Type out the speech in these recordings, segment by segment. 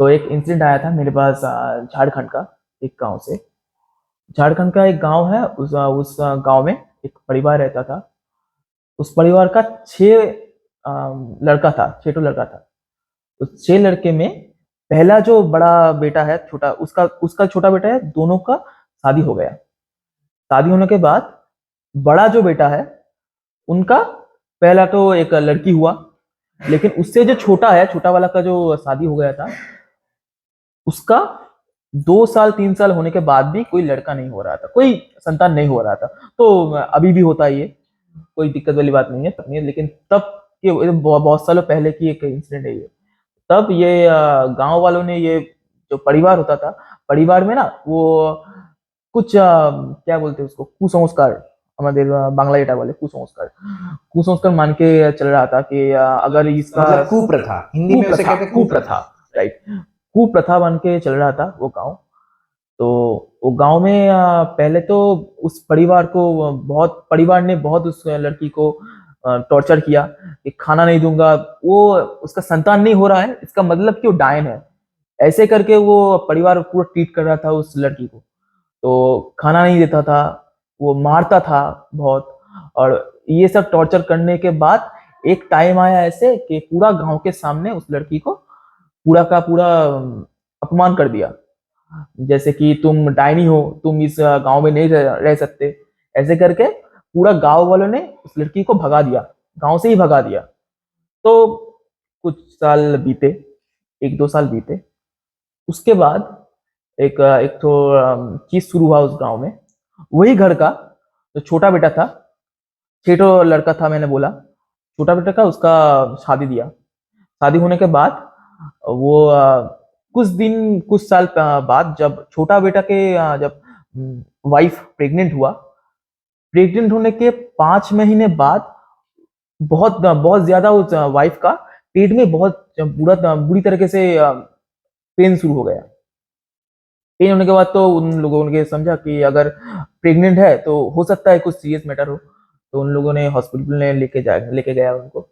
तो एक इंसिडेंट आया था मेरे पास झारखंड का एक गांव से। झारखंड का एक गांव है। उस गांव में एक परिवार रहता था। उस परिवार का छह लड़का था, छह तो लड़का था। उस छह लड़के में पहला जो बड़ा बेटा है, छोटा उसका उसका छोटा बेटा है, दोनों का शादी हो गया। शादी होने के बाद बड़ा जो बेटा है उनका पहला तो एक लड़की हुआ, लेकिन उससे जो छोटा है, छोटा वाला का जो शादी हो गया था, उसका 2 साल 3 साल होने के बाद भी कोई लड़का नहीं हो रहा था, कोई संतान नहीं हो रहा था। तो अभी भी होता है ये, कोई दिक्कत वाली बात नहीं है। लेकिन तब के बहुत सालों पहले की एक इंसिडेंट है ये। तब ये गांव वालों ने ये जो परिवार होता था, परिवार में ना वो कुछ क्या बोलते हैं उसको, कुसंस्कार, हमारे बांग्ला एटा वाले कुसंस्कार, कुसंस्कार मान के चल रहा था कि अगर इसका मतलब कुप्रथा, हिंदी में उसे कुप्रथा, कहते हैं कुप्रथा, कुप्रथा। राइट, कुप्रथा बन के चल रहा था वो गांव। तो वो गांव में पहले तो उस परिवार को बहुत, परिवार ने बहुत उस लड़की को टॉर्चर किया कि खाना नहीं दूंगा, वो उसका संतान नहीं हो रहा है, इसका मतलब कि वो डायन है। ऐसे करके वो परिवार पूरा ट्रीट कर रहा था उस लड़की को। तो खाना नहीं देता था, वो मारता था बहुत। और ये सब टॉर्चर करने के बाद एक टाइम आया ऐसे कि पूरा गांव के सामने उस लड़की को पूरा का पूरा अपमान कर दिया। जैसे कि तुम डायनी हो, तुम इस गांव में नहीं रह सकते। ऐसे करके पूरा गांव वालों ने उस लड़की को भगा दिया, गांव से ही भगा दिया। तो कुछ साल बीते, 1 2 साल बीते। उसके बाद एक तो चीज शुरू हुआ उस गांव में। वही घर का जो छोटा बेटा था, छेटो लड़का था मैंने बोला, छोटा बेटा का उसका शादी दिया। शादी होने के बाद वो कुछ दिन कुछ साल बाद जब छोटा बेटा के जब वाइफ प्रेग्नेंट हुआ, प्रेग्नेंट होने के 5 महीने बाद बहुत बहुत ज्यादा उस वाइफ का पेट में बहुत बुरी तरीके से पेन शुरू हो गया। पेन होने के बाद तो उन लोगों ने समझा कि अगर प्रेग्नेंट है तो हो सकता है कुछ सीरियस मैटर हो। तो उन लोगों ने हॉस्पिटल में लेके गया उनको।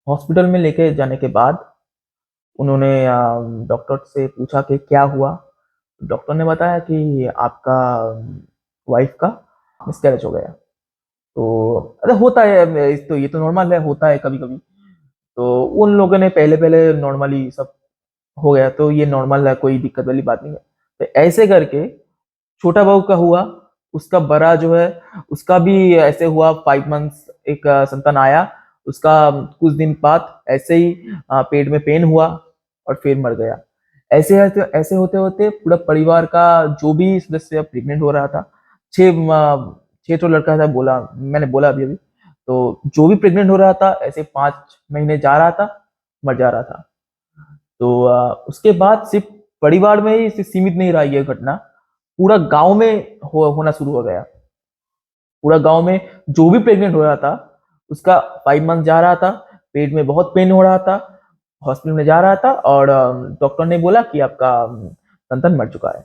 हॉस्पिटल में लेके जाने के बाद उन्होंने डॉक्टर से पूछा कि क्या हुआ। डॉक्टर ने बताया कि आपका वाइफ का मिसकैरेज हो गया। तो अरे होता है, तो ये तो नॉर्मल है, होता है कभी कभी। तो उन लोगों ने पहले पहले नॉर्मली सब हो गया, तो ये नॉर्मल है, कोई दिक्कत वाली बात नहीं है। तो ऐसे करके छोटा बहू का हुआ, उसका बड़ा जो है उसका भी ऐसे हुआ, 5 मंथ्स एक संतान आया उसका। कुछ दिन बाद ऐसे ही पेट में पेन हुआ और फिर मर गया। ऐसे होते होते पूरा परिवार का जो भी सदस्य प्रेग्नेंट हो रहा था, छह तो लड़का था, बोला मैंने बोला अभी अभी। तो जो भी प्रेग्नेंट हो रहा था ऐसे 5 महीने जा रहा था, मर जा रहा था। तो उसके बाद सिर्फ परिवार में ही सीमित नहीं रहा ये घटना, पूरा गांव में होना शुरू हो गया। पूरा गांव में जो भी प्रेग्नेंट हो रहा था उसका 5 मंथ जा रहा था, पेट में बहुत पेन हो रहा था, हॉस्पिटल में जा रहा था और डॉक्टर ने बोला कि आपका संतान मर चुका है।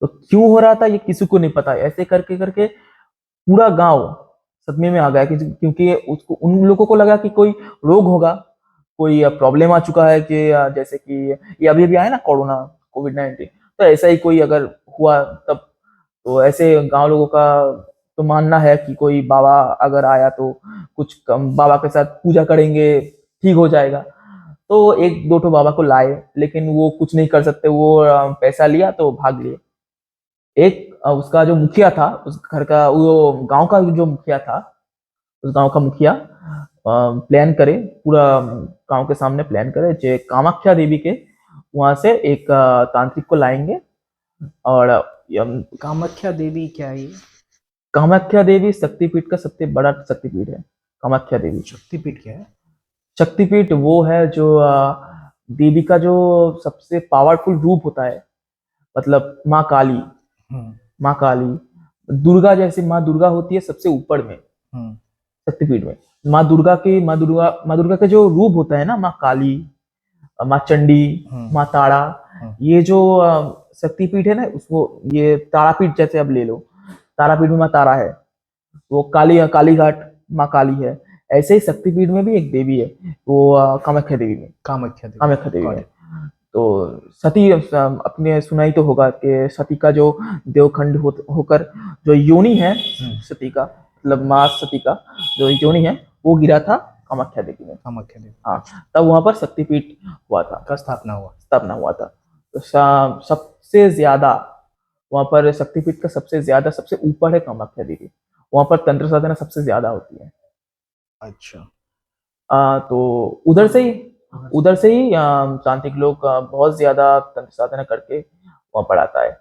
तो क्यों हो रहा था ये किसी को नहीं पता। ऐसे करके करके पूरा गांव सदमे में आ गया, क्योंकि उसको, उन लोगों को लगा कि कोई रोग होगा, कोई प्रॉब्लम आ चुका है कि जैसे कि ये अभी अभी आया ना कोरोना, कोविड 19। तो ऐसा ही कोई अगर हुआ तब, तो ऐसे गांव लोगों का तो मानना है कि कोई बाबा अगर आया तो कुछ कम, बाबा के साथ पूजा करेंगे ठीक हो जाएगा। तो एक दो ठो बाबा को लाए, लेकिन वो कुछ नहीं कर सकते, वो पैसा लिया तो भाग लिए। एक उसका जो मुखिया था, उस घर का, वो गांव का जो मुखिया था, उस गांव का मुखिया प्लान करे, पूरा गांव के सामने प्लान करे जे कामाख्या देवी के वहां से एक तांत्रिक को लाएंगे। और कामाख्या देवी क्या है ये? कामाख्या देवी शक्तिपीठ का सबसे बड़ा शक्तिपीठ है, कामाख्या देवी। शक्तिपीठ क्या है? शक्तिपीठ वो है जो देवी का जो सबसे पावरफुल रूप होता है, मतलब माँ काली। हम्म। माँ काली, दुर्गा जैसे माँ दुर्गा होती है सबसे ऊपर में, हम्म। शक्तिपीठ में। माँ दुर्गा का जो रूप होता है ना, माँ काली, माँ चंडी, हम्म। माँ तारा, हम्म। ये जो शक्तिपीठ है ना, उसको ये तारापीठ जैसे अब ले लो। तारापीठ में माँ तारा है, वो काली घाट माँ काली है। ऐसे ही शक्तिपीठ में भी एक देवी है, वो कामाख्या देवी में, कामाख्या देवी। कामाख्या देवी गॉट में। इट। तो सती अपने सुनाई तो होगा कि सती का जो देवखंड होकर जो योनि है सती का, मतलब माँ सती का जो योनि है वो गिरा था कामाख्या देवी में। कामाख्या देवी हाँ, तब वहां पर शक्तिपीठ हुआ था, का स्थापना हुआ था। तो सबसे ज्यादा वहां पर शक्तिपीठ का सबसे ज्यादा सबसे ऊपर है कामाख्या देवी। वहां पर तंत्र साधना सबसे ज्यादा होती है। अच्छा। तो उधर से ही तांत्रिक लोग बहुत ज्यादा तंत्र साधना करके वहां पर आता है।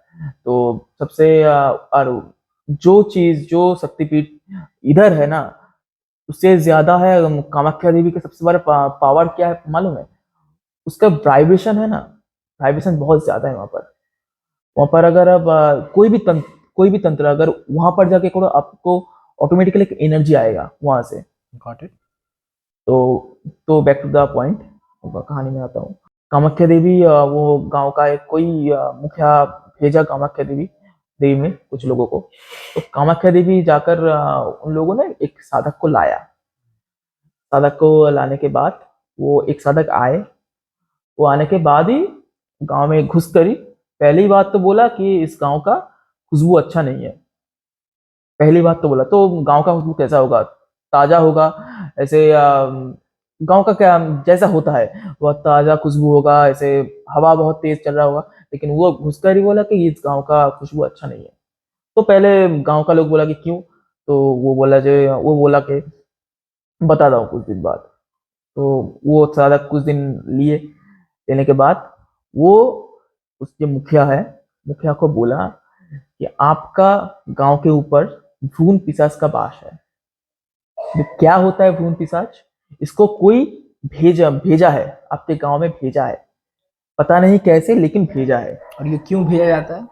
तो सबसे और जो शक्तिपीठ इधर है ना उससे ज्यादा है कामाख्या देवी का सबसे बड़ा पावर क्या है मालूम है? उसका वाइब्रेशन है ना, वाइब्रेशन बहुत ज्यादा है वहां पर अगर अब कोई भी तंत्र अगर वहां पर जाके करो आपको ऑटोमेटिकली एक एनर्जी आएगा वहां से। Got it. तो बैक टू द पॉइंट, कहानी में आता हूँ। कामाख्या देवी वो गांव का एक कोई मुखिया भेजा कामाख्या देवी में कुछ लोगों को। तो कामाख्या देवी जाकर उन लोगों ने एक साधक को लाया। साधक को लाने के बाद वो एक साधक आए। वो आने के बाद ही गांव में घुस करी। पहली बात तो बोला कि इस गांव का खुशबू अच्छा नहीं है। पहली बात तो बोला तो गांव का खुशबू कैसा होगा? ताजा होगा, ऐसे गांव का क्या जैसा होता है वह ताजा खुशबू होगा, ऐसे हवा बहुत तेज चल रहा होगा। लेकिन वो घुसकर ही बोला कि इस गांव का खुशबू अच्छा नहीं है। तो पहले गांव का लोग बोला कि क्यों? तो वो बोला कि बताता हूँ कुछ दिन बाद। तो वो सारा कुछ दिन लिए। लेने के बाद वो उसके मुखिया है, मुखिया को बोला कि आपका गांव के ऊपर भ्रूण पिशाच का वास है। ये क्या होता है भ्रूण पिशाच? इसको कोई भेजा है, आपके गांव में भेजा है, पता नहीं कैसे लेकिन भेजा है। और ये क्यों भेजा जाता है?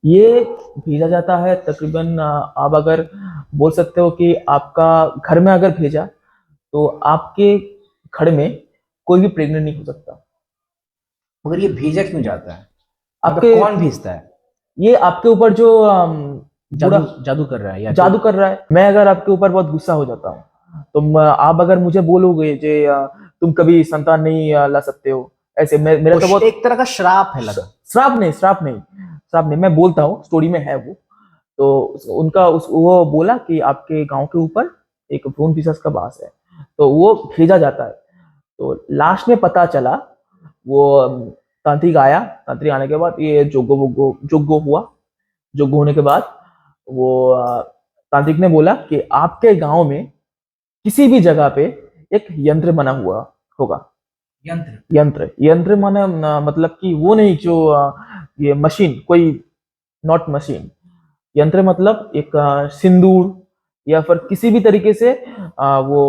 ये भेजा जाता है तकरीबन आप अगर बोल सकते हो कि आपका घर में अगर भेजा तो आपके घर में कोई भी प्रेग्नेंट नहीं हो सकता। मगर ये भेजा क्यों जाता है? आपके मतलब कौन भेजता है? ये आपके ऊपर जो जादू बुरा जादू कर रहा है या जादू कर रहा है। मैं अगर आपके ऊपर बहुत गुस्सा हो जाता हूँ तो आप अगर मुझे बोलोगे जे तुम कभी संतान नहीं ला सकते हो, ऐसे मेरा तो बहुत एक तरह का श्राप है लगा। श्राप नहीं, मैं बोलता हूँ स्टोरी में है वो। तो वो बोला कि आपके गांव के ऊपर एक भ्रूण पिशाच का वास है, तो वो भेजा जाता है। तो लास्ट में पता चला वो तांत्रिक आया। तांत्रिक आने के बाद ये जोग्गो हुआ। जोग्गो होने के बाद वो तांत्रिक ने बोला कि आपके गांव में किसी भी जगह पे एक यंत्र बना हुआ होगा। यंत्र माने मतलब कि वो नहीं जो ये मशीन कोई, नॉट मशीन। यंत्र मतलब एक सिंदूर या फिर किसी भी तरीके से वो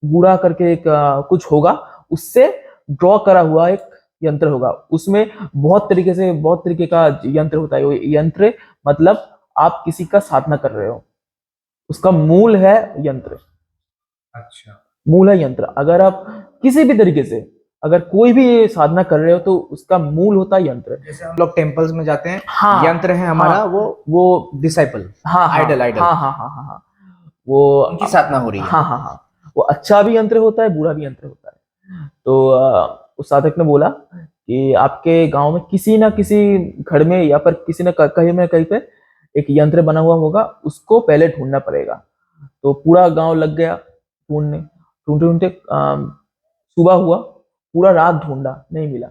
गूढ़ा करके एक कुछ होगा, उससे ड्रॉ करा हुआ एक यंत्र होगा। उसमें बहुत तरीके का यंत्र होता है। वो यंत्र मतलब आप किसी का साधना कर रहे हो, उसका मूल है यंत्र। अच्छा। मूल है यंत्र। अगर आप किसी भी तरीके से अगर कोई भी साधना कर रहे हो तो उसका मूल होता है यंत्र। जैसे हम लोग टेम्पल्स में जाते हैं, हाँ, यंत्र है हमारा, हाँ, वो डिसाइपल, हाँ, आइडल हाँ, वो उनकी साधना हो रही है। हाँ, वो अच्छा भी यंत्र होता है, बुरा भी यंत्र होता है। तो उस साधक ने बोला कि आपके गांव में किसी ना किसी घर में या पर किसी न कहीं पे एक यंत्र बना हुआ होगा, उसको पहले ढूंढना पड़ेगा। तो पूरा गांव लग गया ढूंढने। ढूंढते ढूंढते सुबह हुआ, पूरा रात ढूंढा, नहीं मिला।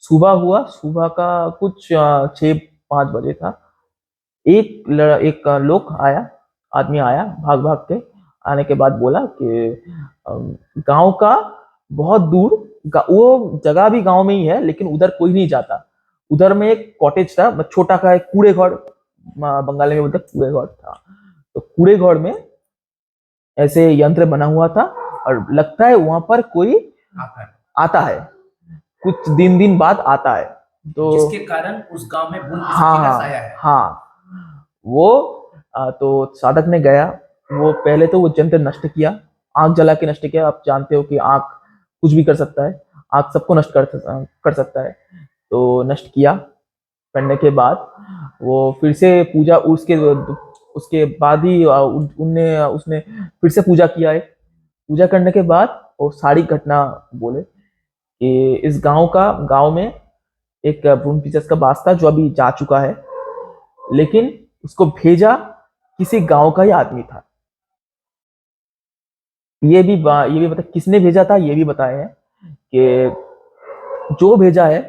सुबह हुआ, सुबह का कुछ 6-5 बजे था। एक लोग आया, आदमी आया भाग भाग के। आने के बाद बोला कि गांव का बहुत दूर वो जगह भी गांव में ही है लेकिन उधर कोई नहीं जाता। उधर में एक कॉटेज था, छोटा का एक कूड़े घर, बंगाली में बोलते कूड़े घर था। तो कूड़े घर में ऐसे यंत्र बना हुआ था और लगता है वहां पर कोई आता है, कुछ दिन बाद आता है। तो जिसके कारण उस गांव में भूल हाँ, साया है। हाँ, वो तो साधक ने गया। वो पहले तो वो यंत्र नष्ट किया, आग जला के नष्ट किया। आप जानते हो कि आग कुछ भी कर सकता है, आग सबको नष्ट कर सकता है। तो नष्ट किया। करने के बाद वो फिर से पूजा, उसके बाद ही उसने फिर से पूजा किया है। पूजा करने के बाद वो सारी घटना बोले कि इस गांव में एक भ्रूण पिशाच का बास था जो अभी जा चुका है, लेकिन उसको भेजा किसी गांव का ही आदमी था। ये भी बता किसने भेजा था, ये भी बताए हैं कि जो भेजा है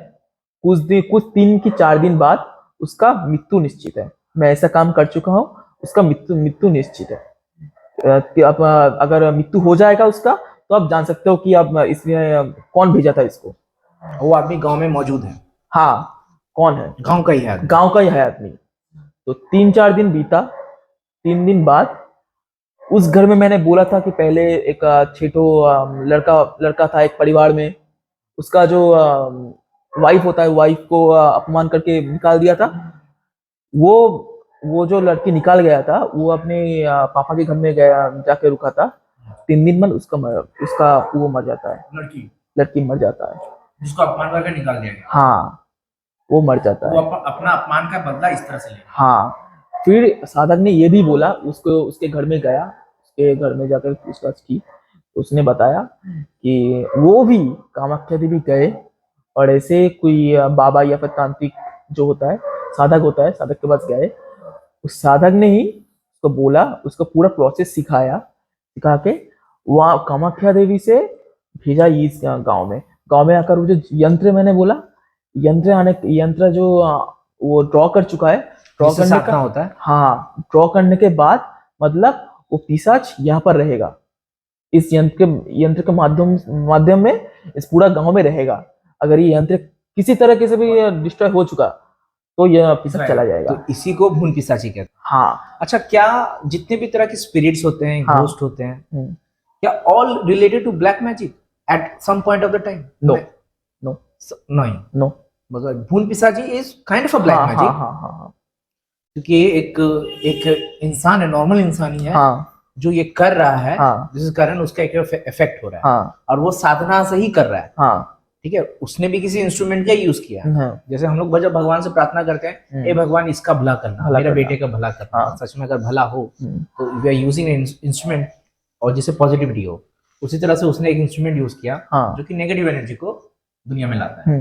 कुछ 3 की 4 दिन बाद उसका मृत्यु निश्चित है। मैं ऐसा काम कर चुका हूँ, उसका मृत्यु मृत्यु निश्चित है। कि अब अगर मृत्यु हो जाएगा उसका तो आप जान सकते हो कि अब इसमें कौन भेजा था इसको। वो आदमी गांव में मौजूद है, हाँ, कौन है? गांव का ही है आदमी। गांव का ही है आदमी। तो 3-4 दिन बीता। 3 दिन बाद उस घर में मैंने बोला था कि पहले एक छेटो लड़का था एक परिवार में। उसका जो वाइफ होता है, वाइफ को अपमान करके निकाल दिया था। वो वो जो लड़की निकाल गया था वो अपने पापा के घर में गया, जाके रुका था। 3 दिन बाद उसका वो मर जाता है, लड़की मर जाता है। जिसको अपमान करके निकाल दिया गया, हाँ, वो मर जाता वो है। अपना अपमान का बदला इस तरह से ले। हाँ, फिर साधक ने ये भी बोला, उसको उसके घर में गया, उसके घर में जाकर पूछताछ की। उसने बताया कि वो भी कामाख्या देवी गए और ऐसे कोई बाबा या फिर तांत्रिक जो होता है, साधक होता है, साधक के पास गए। उस साधक ने ही उसको बोला, उसको पूरा प्रोसेस सिखा के वहाँ कामाख्या देवी से भेजा इस गांव में आकर वो जो यंत्र मैंने बोला, यंत्र जो वो ड्रॉ कर चुका है, ड्रॉ जिससे करने साधना का, होता है। हाँ, ड्रॉ करने के बाद मतलब वो पिशाच यहाँ पर रहेगा, इस यंत्र के माध्यम में इस पूरा गांव में रहेगा। अगर ये यंत्र किसी तरह से भी डिस्ट्रॉय हो चुका तो यह पिशाच चला जाएगा। तो इसी को भून पिशाची कहते हैं। हाँ। अच्छा, क्या जितने भी तरह के स्पिरिट्स होते हैं, हाँ। घोस्ट होते हैं, क्या all related to black magic at some point of the time? No नहीं, नो। मतलब भून पिशाची is kind of a black magic. हाँ। क्योंकि एक इंसान है, नॉर्मल इंसान ही है, हाँ। जो ये कर रहा है, हाँ। जिस कारण उसका एक इफेक्ट हो रहा है। हाँ। और वो साधना से ही कर रहा है। हाँ। ठीक है, उसने भी किसी इंस्ट्रूमेंट का यूज किया। जैसे हम लोग जब भगवान से प्रार्थना करते हैं, ए भगवान इसका भला करना, मेरे बेटे का भला करना। हाँ। सच में अगर भला हो तो वी आर यूजिंग इंस्ट्रूमेंट और जिससे पॉजिटिविटी हो। उसी तरह से उसने एक इंस्ट्रूमेंट यूज किया जो कि नेगेटिव एनर्जी को दुनिया में लाता है।